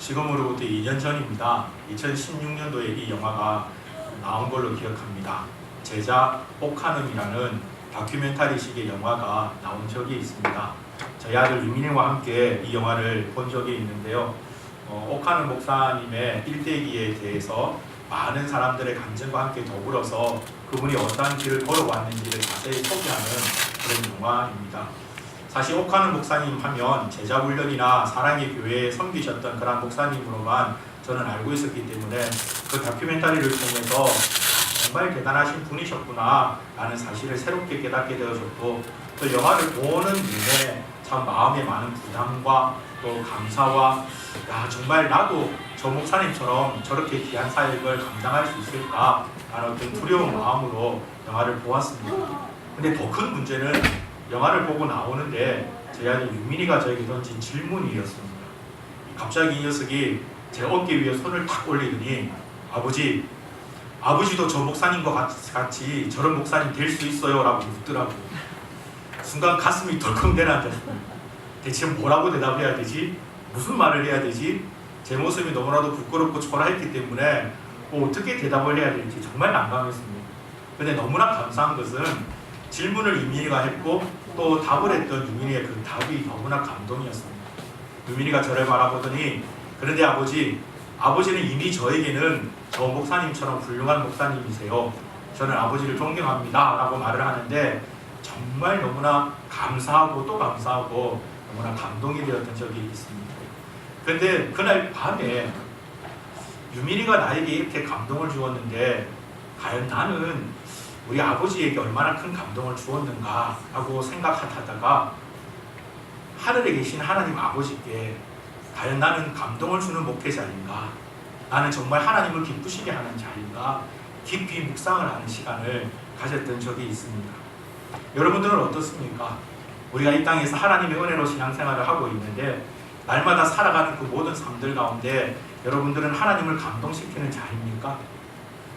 지금으로부터 2년 전입니다. 2016년도에 이 영화가 나온 걸로 기억합니다. 제자 옥하눔이라는 다큐멘터리식의 영화가 나온 적이 있습니다. 저희 아들 유민이와 함께 이 영화를 본 적이 있는데요. 옥하눔 목사님의 일대기에 대해서 많은 사람들의 감정과 함께 더불어서 그분이 어떠한 길을 걸어왔는지를 자세히 소개하는 그런 영화입니다. 사실 옥하눔 목사님 하면 제자훈련이나 사랑의 교회에 섬기셨던 그런 목사님으로만 저는 알고 있었기 때문에 그 다큐멘터리를 통해서 정말 대단하신 분이셨구나 라는 사실을 새롭게 깨닫게 되어졌고, 또 영화를 보는 내내 참 마음에 많은 부담과 또 감사와 정말 나도 저 목사님처럼 저렇게 귀한 사역을 감당할 수 있을까 라는 어떤 두려운 마음으로 영화를 보았습니다. 근데 더 큰 문제는 영화를 보고 나오는데 저희 아들 유민이가 저에게 던진 질문이었습니다. 갑자기 이 녀석이 제 어깨 위에 손을 탁 올리더니 아버지도 저 목사님과 같이 저런 목사님 될 수 있어요? 라고 묻더라고요. 순간 가슴이 덜컹 내려앉았습니다. 대체 뭐라고 대답해야 되지? 무슨 말을 해야 되지? 제 모습이 너무나도 부끄럽고 초라했기 때문에 어떻게 대답을 해야 될지 정말 난감했습니다. 근데 너무나 감사한 것은 질문을 유민이가 했고 또 답을 했던 유민이의 그 답이 너무나 감동이었습니다. 유민이가 저를 바라보더니, 그런데 아버지는 이미 저에게는 저 목사님처럼 훌륭한 목사님이세요. 저는 아버지를 존경합니다 라고 말을 하는데 정말 너무나 감사하고 또 감사하고 너무나 감동이 되었던 적이 있습니다. 그런데 그날 밤에 유민이가 나에게 이렇게 감동을 주었는데 과연 나는 우리 아버지에게 얼마나 큰 감동을 주었는가 라고 생각하다가 하늘에 계신 하나님 아버지께 과연 나는 감동을 주는 목회자인가, 나는 정말 하나님을 기쁘시게 하는 자인가 깊이 묵상을 하는 시간을 가졌던 적이 있습니다. 여러분들은 어떻습니까? 우리가 이 땅에서 하나님의 은혜로 신앙생활을 하고 있는데 날마다 살아가는 그 모든 삶들 가운데 여러분들은 하나님을 감동시키는 자입니까?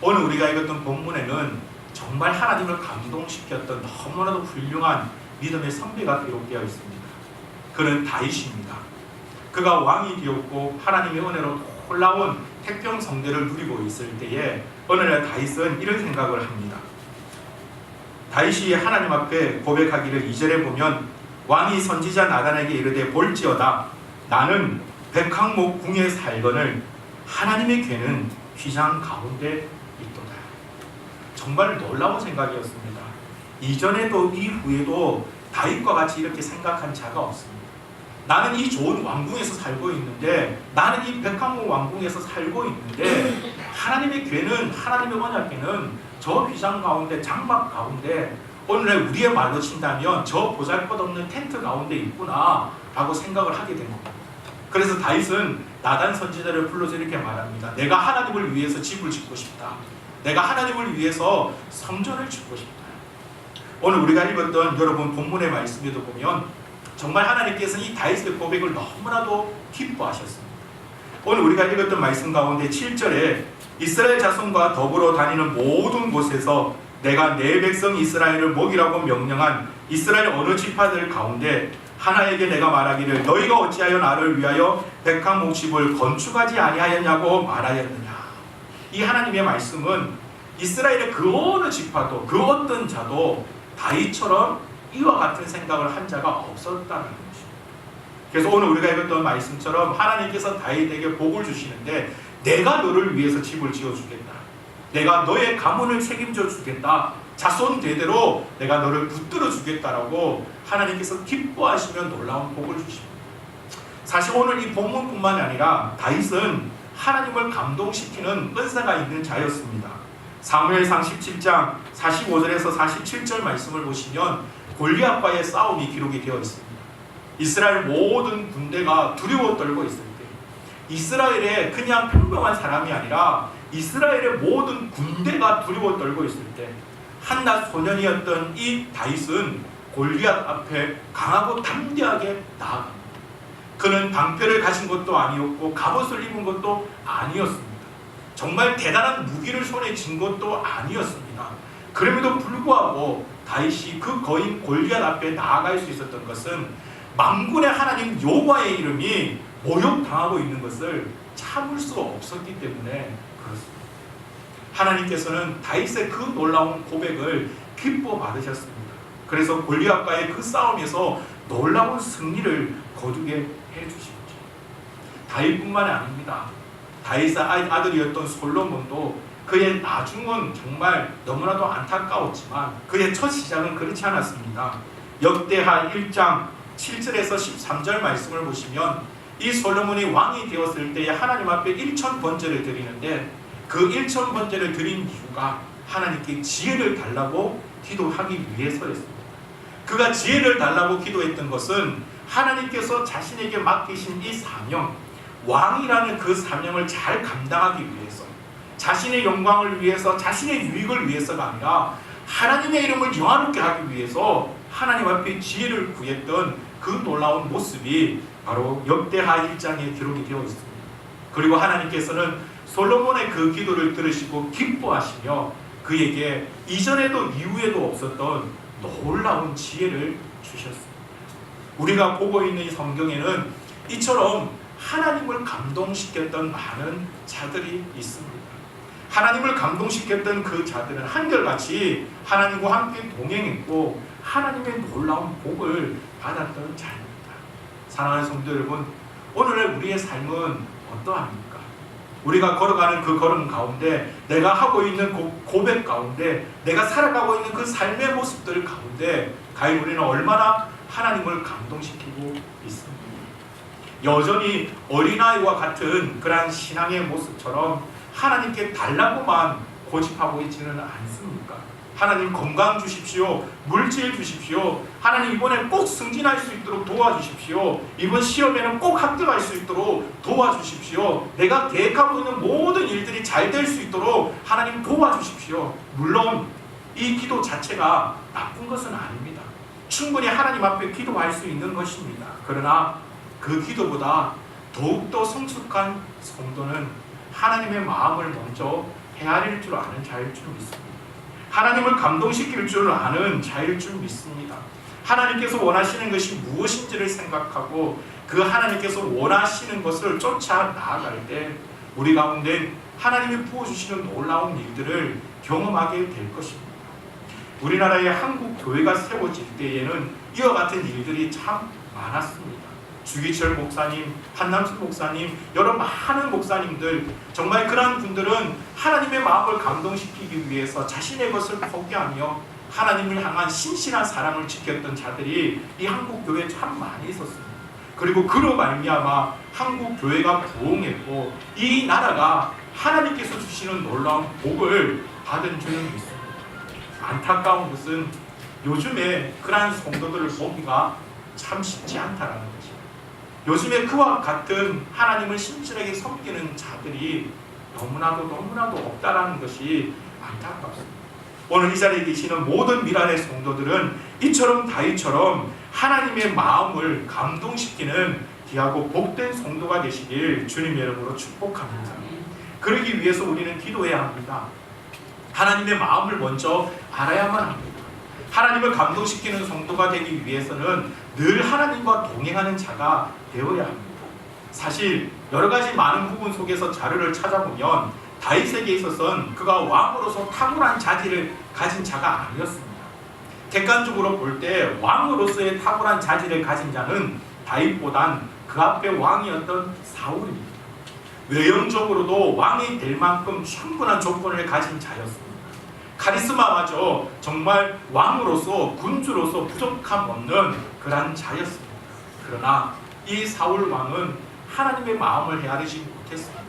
오늘 우리가 읽었던 본문에는 정말 하나님을 감동시켰던 너무나도 훌륭한 믿음의 선배가 기록되어 있습니다. 그는 다윗입니다. 그가 왕이 되었고 하나님의 은혜로 놀라운 태평성대를 누리고 있을 때에 어느 날 다윗은 이런 생각을 합니다. 다윗이 하나님 앞에 고백하기를 2절에 보면, 왕이 선지자 나단에게 이르되 볼지어다 나는 백항목 궁에 살거늘 하나님의 괴는 휘장 가운데 있도다. 정말 놀라운 생각이었습니다. 이전에도 이후에도 다윗과 같이 이렇게 생각한 자가 없습니다. 나는 이 좋은 왕궁에서 살고 있는데, 나는 이 백항목 왕궁에서 살고 있는데 하나님의 괴는, 하나님의 언약궤는 저 휘장 가운데, 장막 가운데, 오늘날 우리의 말로 친다면 저 보잘것없는 텐트 가운데 있구나 라고 생각을 하게 된 겁니다. 그래서 다윗은 나단 선지자를 불러서 이렇게 말합니다. 내가 하나님을 위해서 집을 짓고 싶다. 내가 하나님을 위해서 성전을 짓고 싶다. 오늘 우리가 읽었던 여러분 본문의 말씀에도 보면 정말 하나님께서는 이 다윗의 고백을 너무나도 기뻐하셨습니다. 오늘 우리가 읽었던 말씀 가운데 7절에 이스라엘 자손과 더불어 다니는 모든 곳에서 내가 내 백성 이스라엘을 먹이라고 명령한 이스라엘 어느 지파들 가운데 하나에게 내가 말하기를 너희가 어찌하여 나를 위하여 백항목집을 건축하지 아니하였냐고 말하였느냐. 이 하나님의 말씀은 이스라엘의 그 어느 지파도, 그 어떤 자도 다윗처럼 이와 같은 생각을 한 자가 없었다는 것입니다. 그래서 오늘 우리가 읽었던 말씀처럼 하나님께서 다윗에게 복을 주시는데 내가 너를 위해서 집을 지어주겠다. 내가 너의 가문을 책임져 주겠다. 자손 대대로 내가 너를 붙들어 주겠다라고 하나님께서 기뻐하시며 놀라운 복을 주십니다. 사실 오늘 이 본문뿐만 아니라 다윗은 하나님을 감동시키는 은사가 있는 자였습니다. 사무엘상 17장 45절에서 47절 말씀을 보시면 골리앗과의 싸움이 기록이 되어 있습니다. 이스라엘 모든 군대가 두려워 떨고 있을 때, 이스라엘의 그냥 평범한 사람이 아니라 이스라엘의 모든 군대가 두려워 떨고 있을 때 한낱 소년이었던 이 다윗은 골리앗 앞에 강하고 담대하게 나아갑니다. 그는 방패를 가진 것도 아니었고 갑옷을 입은 것도 아니었습니다. 정말 대단한 무기를 손에 쥔 것도 아니었습니다. 그럼에도 불구하고 다윗이 그 거인 골리앗 앞에 나아갈 수 있었던 것은 만군의 하나님 여호와의 이름이 모욕당하고 있는 것을 참을 수가 없었기 때문에 그렇습니다. 하나님께서는 다윗의 그 놀라운 고백을 기뻐 받으셨습니다. 그래서 골리앗과의 그 싸움에서 놀라운 승리를 거두게 해주십니다. 다윗뿐만이 아닙니다. 다윗의 아들이었던 솔로몬도 그의 나중은 정말 너무나도 안타까웠지만 그의 첫 시작은 그렇지 않았습니다. 역대하 1장 7절에서 13절 말씀을 보시면 이 솔로몬이 왕이 되었을 때에 하나님 앞에 1000번제를 드리는데 그 1000번제를 드린 이유가 하나님께 지혜를 달라고 기도하기 위해서였습니다. 그가 지혜를 달라고 기도했던 것은 하나님께서 자신에게 맡기신 이 사명, 왕이라는 그 사명을 잘 감당하기 위해서, 자신의 영광을 위해서, 자신의 유익을 위해서가 아니라 하나님의 이름을 영화롭게 하기 위해서 하나님 앞에 지혜를 구했던 그 놀라운 모습이 바로 역대하 1장에 기록이 되어 있습니다. 그리고 하나님께서는 솔로몬의 그 기도를 들으시고 기뻐하시며 그에게 이전에도 이후에도 없었던 놀라운 지혜를 주셨습니다. 우리가 보고 있는 이 성경에는 이처럼 하나님을 감동시켰던 많은 자들이 있습니다. 하나님을 감동시켰던 그 자들은 한결같이 하나님과 함께 동행했고 하나님의 놀라운 복을 받았던 자입니다. 사랑하는 성도 여러분, 오늘의 우리의 삶은 어떠합니까? 우리가 걸어가는 그 걸음 가운데, 내가 하고 있는 고백 가운데, 내가 살아가고 있는 그 삶의 모습들 가운데 과연 우리는 얼마나 하나님을 감동시키고 있습니까? 여전히 어린아이와 같은 그러한 신앙의 모습처럼 하나님께 달라고만 고집하고 있지는 않습니까? 하나님 건강 주십시오. 물질 주십시오. 하나님 이번에 꼭 승진할 수 있도록 도와주십시오. 이번 시험에는 꼭 합격할 수 있도록 도와주십시오. 내가 계획하고 있는 모든 일들이 잘 될 수 있도록 하나님 도와주십시오. 물론 이 기도 자체가 나쁜 것은 아닙니다. 충분히 하나님 앞에 기도할 수 있는 것입니다. 그러나 그 기도보다 더욱더 성숙한 성도는 하나님의 마음을 먼저 헤아릴 줄 아는 자일 줄 믿습니다. 하나님을 감동시킬 줄 아는 자일 줄 믿습니다. 하나님께서 원하시는 것이 무엇인지를 생각하고 그 하나님께서 원하시는 것을 쫓아 나아갈 때 우리 가운데 하나님이 부어주시는 놀라운 일들을 경험하게 될 것입니다. 우리나라의 한국 교회가 세워질 때에는 이와 같은 일들이 참 많았습니다. 주기철 목사님, 한남수 목사님, 여러 많은 목사님들, 정말 그러한 분들은 하나님의 마음을 감동시키기 위해서 자신의 것을 포기하며 하나님을 향한 신실한 사랑을 지켰던 자들이 이 한국 교회에 참 많이 있었습니다. 그리고 그로 말미암아 한국 교회가 부흥했고 이 나라가 하나님께서 주시는 놀라운 복을 받은 줄은 믿습니다. 안타까운 것은 요즘에 그러한 성도들을 보기가 참 쉽지 않다라는 것입니다. 요즘에 그와 같은 하나님을 신실하게 섬기는 자들이 너무나도 없다라는 것이 안타깝습니다. 오늘 이 자리에 계시는 모든 미랄의 성도들은 이처럼 다윗처럼 하나님의 마음을 감동시키는 귀하고 복된 성도가 되시길 주님의 이름으로 축복합니다. 그러기 위해서 우리는 기도해야 합니다. 하나님의 마음을 먼저 알아야만 합니다. 하나님을 감동시키는 성도가 되기 위해서는 늘 하나님과 동행하는 자가 되어야 합니다. 사실 여러 가지 많은 부분 속에서 자료를 찾아보면 다윗에게 있어서는 그가 왕으로서 탁월한 자질을 가진 자가 아니었습니다. 객관적으로 볼 때 왕으로서의 탁월한 자질을 가진 자는 다윗보단 그 앞에 왕이었던 사울입니다. 외형적으로도 왕이 될 만큼 충분한 조건을 가진 자였습니다. 카리스마마저 정말 왕으로서 군주로서 부족함 없는 그런 자였습니다. 그러나 이 사울 왕은 하나님의 마음을 헤아리지 못했습니다.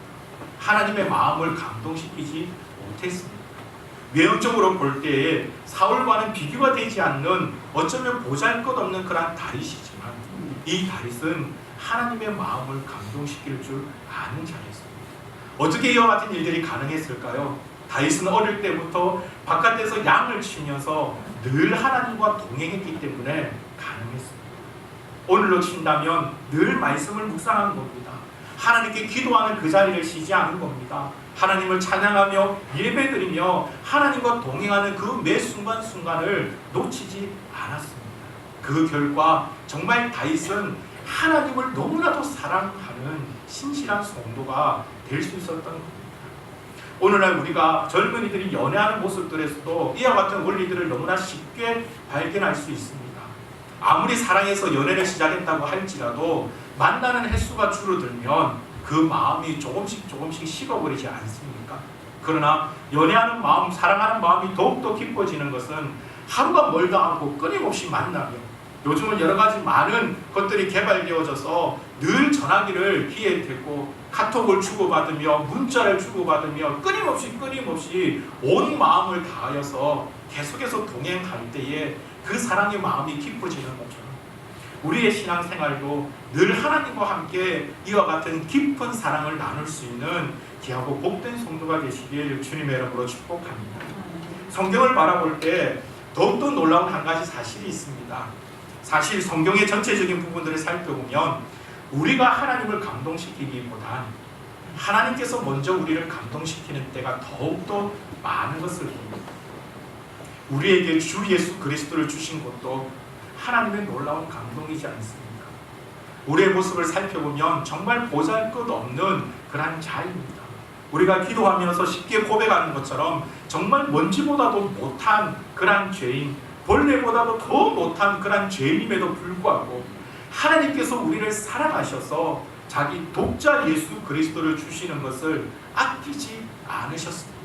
하나님의 마음을 감동시키지 못했습니다. 외형적으로 볼 때에 사울과는 비교가 되지 않는 어쩌면 보잘것없는 그런 다윗이지만 이 다윗은 하나님의 마음을 감동시킬 줄 아는 자였습니다. 어떻게 이와 같은 일들이 가능했을까요? 다윗은 어릴 때부터 바깥에서 양을 치면서 늘 하나님과 동행했기 때문에 가능했습니다. 오늘로 친다면 늘 말씀을 묵상한 겁니다. 하나님께 기도하는 그 자리를 쉬지 않은 겁니다. 하나님을 찬양하며 예배드리며 하나님과 동행하는 그 매 순간순간을 놓치지 않았습니다. 그 결과 정말 다윗은 하나님을 너무나도 사랑하는 신실한 성도가 될 수 있었던 겁니다. 오늘날 우리가 젊은이들이 연애하는 모습들에서도 이와 같은 원리들을 너무나 쉽게 발견할 수 있습니다. 아무리 사랑해서 연애를 시작했다고 할지라도 만나는 횟수가 줄어들면 그 마음이 조금씩 식어버리지 않습니까? 그러나 연애하는 마음, 사랑하는 마음이 더욱더 깊어지는 것은 하루가 멀다 하고 끊임없이 만나며, 요즘은 여러 가지 많은 것들이 개발되어져서 늘 전화기를 귀에 대고 카톡을 주고받으며 문자를 주고받으며 끊임없이 온 마음을 다하여서 계속해서 동행할 때에 그 사랑의 마음이 깊어지는 거죠. 우리의 신앙생활도 늘 하나님과 함께 이와 같은 깊은 사랑을 나눌 수 있는 귀하고 복된 성도가 되시길 주님의 이름으로 축복합니다. 성경을 바라볼 때 더욱더 놀라운 한 가지 사실이 있습니다. 사실 성경의 전체적인 부분들을 살펴보면 우리가 하나님을 감동시키기보단 하나님께서 먼저 우리를 감동시키는 때가 더욱더 많은 것을 봅니다. 우리에게 주 예수 그리스도를 주신 것도 하나님의 놀라운 감동이지 않습니까? 우리의 모습을 살펴보면 정말 보잘것없는 그런 자입니다. 우리가 기도하면서 쉽게 고백하는 것처럼 정말 먼지보다도 못한 그런 죄인, 벌레보다도 더 못한 그런 죄인임에도 불구하고 하나님께서 우리를 사랑하셔서 자기 독자 예수 그리스도를 주시는 것을 아끼지 않으셨습니다.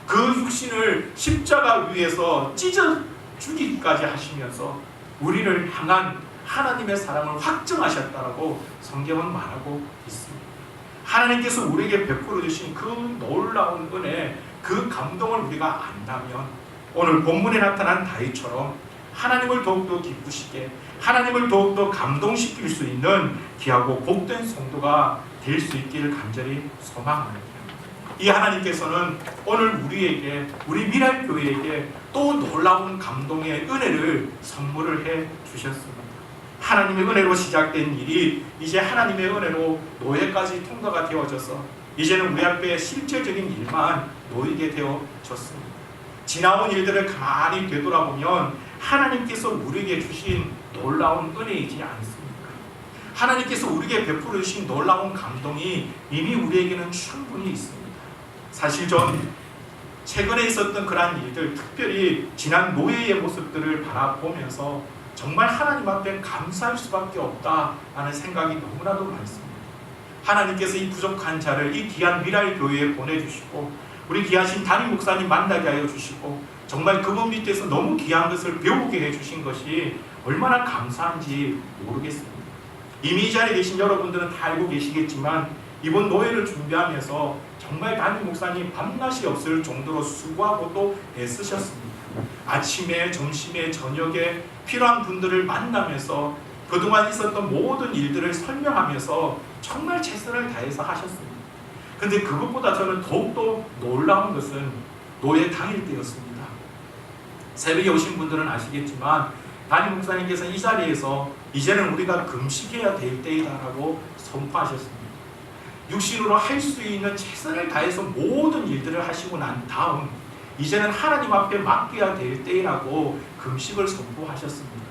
그 육신을 십자가 위에서 찢어 죽이기까지 하시면서 우리를 향한 하나님의 사랑을 확증하셨다라고 성경은 말하고 있습니다. 하나님께서 우리에게 베풀어 주신 그 놀라운 은혜, 그 감동을 우리가 안다면 오늘 본문에 나타난 다윗처럼 하나님을 더욱더 기쁘시게, 하나님을 더욱더 감동시킬 수 있는 귀하고 복된 성도가 될 수 있기를 간절히 소망합니다. 이 하나님께서는 오늘 우리에게, 우리 미랄교회에게 또 놀라운 감동의 은혜를 선물을 해 주셨습니다. 하나님의 은혜로 시작된 일이 이제 하나님의 은혜로 노예까지 통과가 되어져서 이제는 우리 앞에 실제적인 일만 놓이게 되어졌습니다. 지나온 일들을 가만히 되돌아보면 하나님께서 우리에게 주신 놀라운 은혜이지 않습니까? 하나님께서 우리에게 베풀어 주신 놀라운 감동이 이미 우리에게는 충분히 있습니다. 사실 전 최근에 있었던 그러한 일들, 특별히 지난 노예의 모습들을 바라보면서 정말 하나님 앞에 감사할 수밖에 없다라는 생각이 너무나도 많습니다. 하나님께서 이 부족한 자를 이 귀한 미랄 교회에 보내주시고 우리 귀하신 담임 목사님 만나게 하여 주시고 정말 그분 밑에서 너무 귀한 것을 배우게 해주신 것이 얼마나 감사한지 모르겠습니다. 이미 이 자리에 계신 여러분들은 다 알고 계시겠지만 이번 노예를 준비하면서 정말 담임 목사님 밤낮이 없을 정도로 수고하고 또 애쓰셨습니다. 아침에, 점심에, 저녁에 필요한 분들을 만나면서 그동안 있었던 모든 일들을 설명하면서 정말 최선을 다해서 하셨습니다. 근데 그것보다 저는 더욱더 놀라운 것은 노예 당일 때였습니다. 새벽에 오신 분들은 아시겠지만 담임 목사님께서는 이 자리에서 이제는 우리가 금식해야 될 때이다라고 선포하셨습니다. 육신으로 할 수 있는 최선을 다해서 모든 일들을 하시고 난 다음 이제는 하나님 앞에 맡겨야 될 때라고 금식을 선포하셨습니다.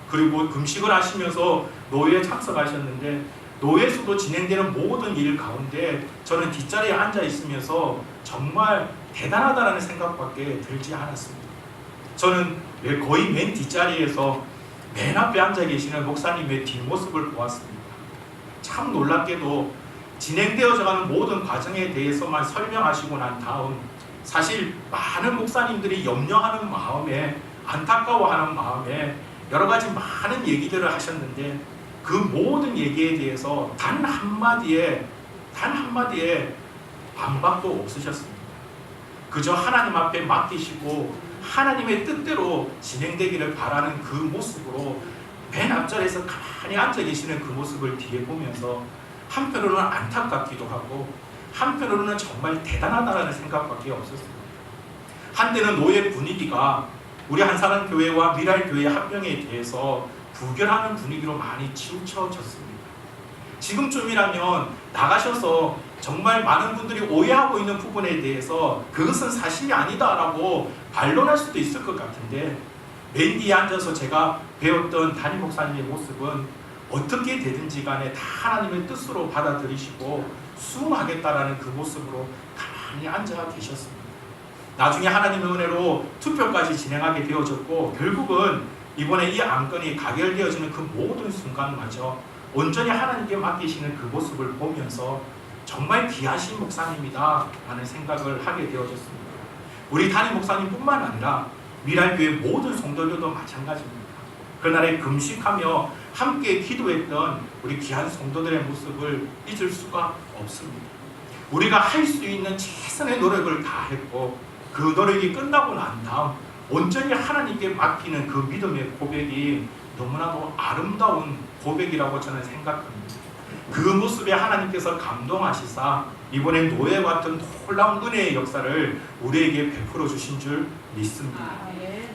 그리고 금식을 하시면서 노예에 참석하셨는데 노예에서도 진행되는 모든 일 가운데 저는 뒷자리에 앉아 있으면서 정말 대단하다는 생각밖에 들지 않았습니다. 저는 거의 맨 뒷자리에서 맨 앞에 앉아 계시는 목사님의 뒷모습을 보았습니다. 참 놀랍게도 진행되어져가는 모든 과정에 대해서만 설명하시고 난 다음 사실 많은 목사님들이 염려하는 마음에 안타까워하는 마음에 여러 가지 많은 얘기들을 하셨는데 그 모든 얘기에 대해서 단 한마디에 반박도 없으셨습니다. 그저 하나님 앞에 맡기시고 하나님의 뜻대로 진행되기를 바라는 그 모습으로 맨 앞자리에서 가만히 앉아 계시는 그 모습을 뒤에 보면서 한편으로는 안타깝기도 하고 한편으로는 정말 대단하다는 생각밖에 없었습니다. 한때는 노예 분위기가 우리 한사람 교회와 미랄 교회 합병에 대해서 부결하는 분위기로 많이 치우쳐졌습니다. 지금쯤이라면 나가셔서 정말 많은 분들이 오해하고 있는 부분에 대해서 그것은 사실이 아니다라고 반론할 수도 있을 것 같은데 맨 뒤에 앉아서 제가 배웠던 담임 목사님의 모습은 어떻게 되든지 간에 다 하나님의 뜻으로 받아들이시고 수긍하겠다라는 그 모습으로 가만히 앉아 계셨습니다. 나중에 하나님의 은혜로 투표까지 진행하게 되어졌고 결국은 이번에 이 안건이 가결되어지는 그 모든 순간마저 온전히 하나님께 맡기시는 그 모습을 보면서 정말 귀하신 목사님이다 라는 생각을 하게 되어졌습니다. 우리 담임 목사님뿐만 아니라 미랄교회 모든 성도들도 마찬가지입니다. 그날에 금식하며 함께 기도했던 우리 귀한 성도들의 모습을 잊을 수가 없습니다. 우리가 할 수 있는 최선의 노력을 다했고 그 노력이 끝나고 난 다음 온전히 하나님께 맡기는 그 믿음의 고백이 너무나도 아름다운 고백이라고 저는 생각합니다. 그 모습에 하나님께서 감동하시사 이번에 노예와 같은 놀라운 은혜의 역사를 우리에게 베풀어 주신 줄 믿습니다.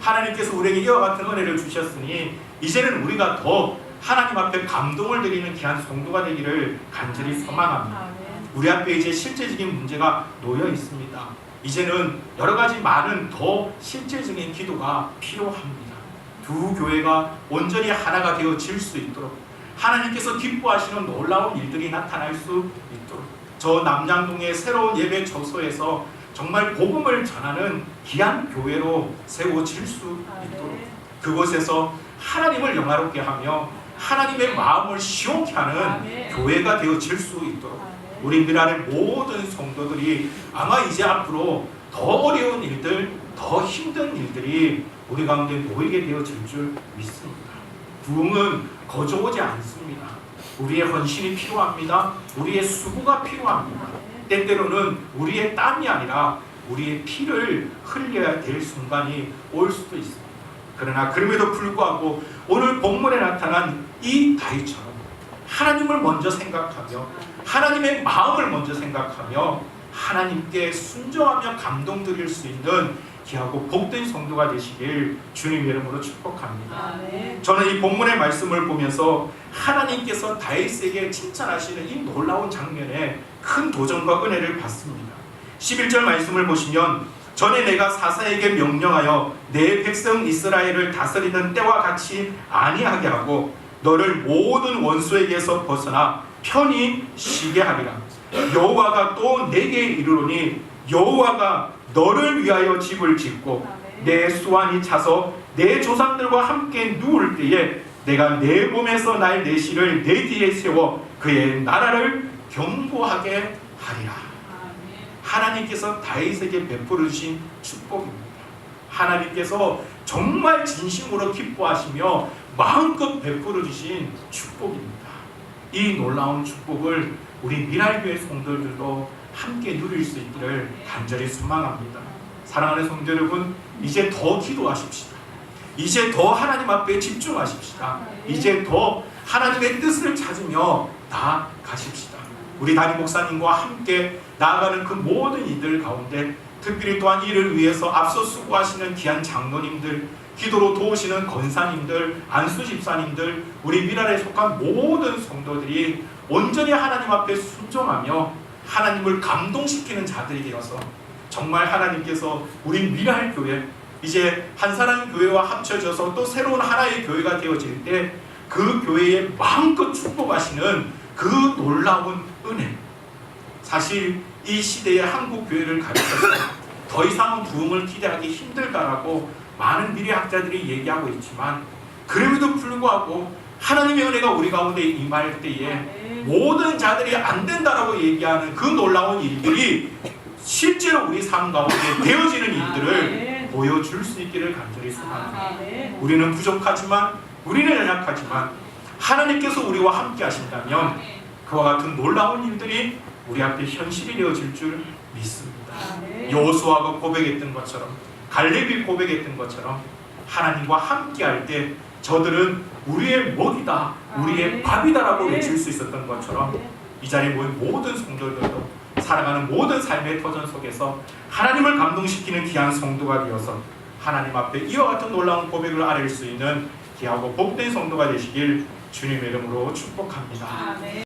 하나님께서 우리에게 이와 같은 은혜를 주셨으니 이제는 우리가 더 하나님 앞에 감동을 드리는 귀한 성도가 되기를 간절히 소망합니다. 우리 앞에 이제 실제적인 문제가 놓여 있습니다. 이제는 여러 가지 많은 더 실제적인 기도가 필요합니다. 두 교회가 온전히 하나가 되어질 수 있도록 하나님께서 기뻐하시는 놀라운 일들이 나타날 수 있도록 저 남양동의 새로운 예배 처소에서 정말 복음을 전하는 귀한 교회로 세워질 수 있도록 그곳에서 하나님을 영화롭게 하며 하나님의 마음을 시원케 하는 교회가 되어질 수 있도록 우리 미랄의 모든 성도들이 아마 이제 앞으로 더 어려운 일들, 더 힘든 일들이 우리 가운데 놓이게 되어질 줄 믿습니다. 부흥은 거저 오지 않습니다. 우리의 헌신이 필요합니다. 우리의 수고가 필요합니다. 때때로는 우리의 땀이 아니라 우리의 피를 흘려야 될 순간이 올 수도 있습니다. 그러나 그럼에도 불구하고 오늘 본문에 나타난 이 다윗처럼 하나님을 먼저 생각하며 하나님의 마음을 먼저 생각하며 하나님께 순종하며 감동 드릴 수 있는 귀하고 복된 성도가 되시길 주님의 이름으로 축복합니다. 저는 이 본문의 말씀을 보면서 하나님께서 다윗에게 칭찬하시는 이 놀라운 장면에 큰 도전과 은혜를 받습니다. 11절 말씀을 보시면 전에 내가 사사에게 명령하여 내 백성 이스라엘을 다스리는 때와 같이 아니하게 하고 너를 모든 원수에게서 벗어나 편히 쉬게 하리라. 여호와가 또 내게 이르노니 여호와가 너를 위하여 집을 짓고 내 수완이 차서 내 조상들과 함께 누울 때에 내가 내 몸에서 날 내시를 내 뒤에 세워 그의 나라를 견고하게 하리라. 하나님께서 다윗에게 베풀어 주신 축복입니다. 하나님께서 정말 진심으로 기뻐하시며 마음껏 베풀어 주신 축복입니다. 이 놀라운 축복을 우리 미랄교회 성도들도 함께 누릴 수 있기를 간절히 소망합니다. 사랑하는 성도 여러분, 이제 더 기도하십시다. 이제 더 하나님 앞에 집중하십시다. 이제 더 하나님의 뜻을 찾으며 나아가십시다. 우리 담임 목사님과 함께 나아가는 그 모든 이들 가운데 특별히 또한 이를 위해서 앞서 수고하시는 귀한 장로님들, 기도로 도우시는 권사님들, 안수 집사님들, 우리 미랄에 속한 모든 성도들이 온전히 하나님 앞에 순종하며 하나님을 감동시키는 자들이 되어서 정말 하나님께서 우리 미랄 교회 이제 한 사람 교회와 합쳐져서 또 새로운 하나의 교회가 되어질 때 그 교회에 마음껏 축복하시는 그 놀라운 은혜. 사실 이 시대의 한국 교회를 가르쳐서 더 이상은 부흥을 기대하기 힘들다라고 많은 미래학자들이 얘기하고 있지만 그럼에도 불구하고 하나님의 은혜가 우리 가운데 임할 때에 모든 자들이 안 된다라고 얘기하는 그 놀라운 일들이 실제로 우리 삶 가운데 되어지는 일들을 보여줄 수 있기를 간절히 소망합니다. 우리는 부족하지만 우리는 연약하지만 하나님께서 우리와 함께 하신다면 그와 같은 놀라운 일들이 우리 앞에 현실이 되어질 줄 믿습니다. 여호수아가 고백했던 것처럼 갈렙이 고백했던 것처럼 하나님과 함께 할 때 저들은 우리의 먹이다, 우리의 밥이다라고 외칠 수 있었던 것처럼 이 자리에 모인 모든 성도들도 살아가는 모든 삶의 터전 속에서 하나님을 감동시키는 귀한 성도가 되어서 하나님 앞에 이와 같은 놀라운 고백을 아뢰 수 있는 귀하고 복된 성도가 되시길 주님의 이름으로 축복합니다.